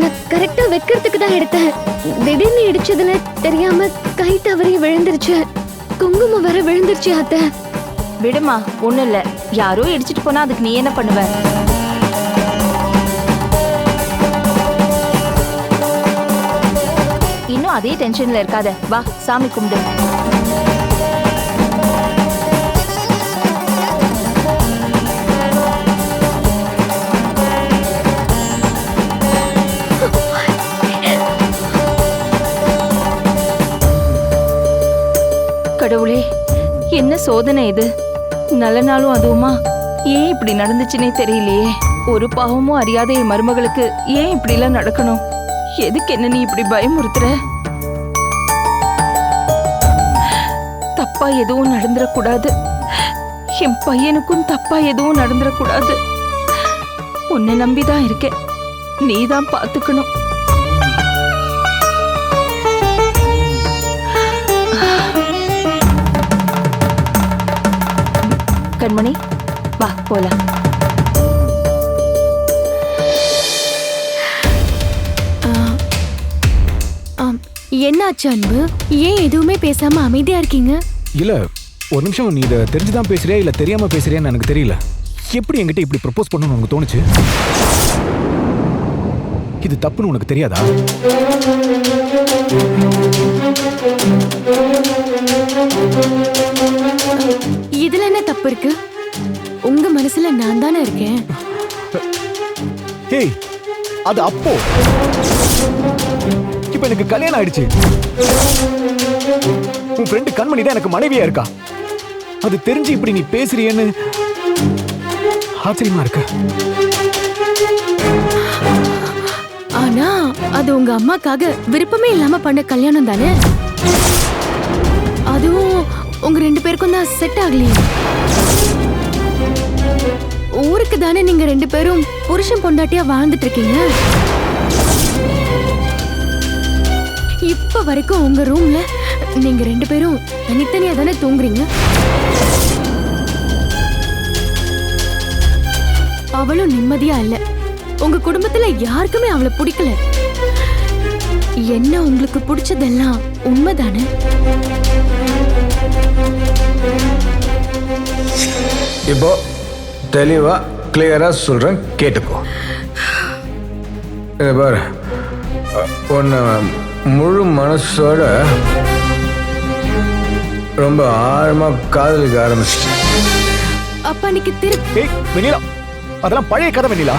நான் கரெக்டா வைக்கிறதுக்கு தான் எடுத்தேன். திடீர்னு இடிச்சதுல தெரியாம கை தவறி விழுந்துருச்சு. குங்குமம் வர விழுந்துருச்சு அத்தை. விடுமா, ஒண்ணும் இல்ல. யாரோ இடிச்சிட்டு போனா அதுக்கு நீ என்ன பண்ணுவ? இன்னும் அதே டென்ஷன்ல இருக்காத. வா, சாமி கும்பிடு. கடவுளே, என்ன சோதனை இது? நல்ல நாளும் அதுவுமா? ஏன் இப்படி நடந்துச்சுன்னே தெரியலையே. ஒரு பாவமும் அறியாத என் மருமகளுக்கு ஏன் இப்படி எல்லாம் நடக்கணும்? எதுக்கு என்ன நீ இப்படி பயமுறுத்துற? தப்பா எதுவும் நடந்துடக்கூடாது. என் பையனுக்கும் தப்பா எதுவும் நடந்துடக்கூடாது. உன்னை நம்பிதான் இருக்கேன். நீதான் பாத்துக்கணும். கண்மணி, வா போலாம். என்னாச்சு அன்பு? ஏன் எதுவுமே பேசாம அமைதியா இருக்கீங்க? இல்ல, ஒரு நிமிஷம். நீ இதை தெரிஞ்சுதான் பேசுறியா இல்ல தெரியாம பேசுறியான்னு எனக்கு தெரியல. எப்படி என்கிட்ட இப்படி ப்ரப்போஸ் பண்ணணும்னு உனக்கு தோணுச்சு? இது தப்புன்னு உனக்கு தெரியாதா? இதுல என்ன தப்பு இருக்கு? உங்க மனசுல நான் தானே இருக்கேன். ஏய், அது அப்போ. இப்ப எனக்கு கல்யாணம் ஆயிடுச்சு. உன் ஃப்ரெண்டு கண்மணி தான் எனக்கு மனைவியா இருக்கா. அது தெரிஞ்சு இப்படி நீ பேசுறியன்னு ஆச்சரியமா இருக்கு. ஆனா அது உங்க அம்மாக்காக விருப்பமே இல்லாம பண்ண கல்யாணம் தானே. அதுவும் உங்க 2 பேருக்கும் தான் செட் ஆகலையே. ஊருக்கு தானே நீங்க 2 பேரும் புருஷன் பொண்டாட்டியா வாழ்ந்துட்டு இருக்கீங்க. இப்ப வரைக்கும் உங்க ரூம்ல நீங்க 2 பேரும் தனித்தனியா தானே தூங்குறீங்க. அவளும் நிம்மதியா இல்ல. உங்க குடும்பத்துல யாருக்குமே அவளை பிடிக்கல. என்ன உங்களுக்கு பிடிச்சதெல்லாம் உண்மைதானே? இப்போ தெளிவா கிளியரா சொல்றேன், கேட்டுக்கோ. இதை பாரு, உன்னை முழு மனசோட ரொம்ப ஆழமா காதலிக்க ஆரம்பிச்சிட்டேன். அப்ப அன்னைக்கு ஏய் வெண்ணிலா, அதெல்லாம் பழைய கதை வெண்ணிலா.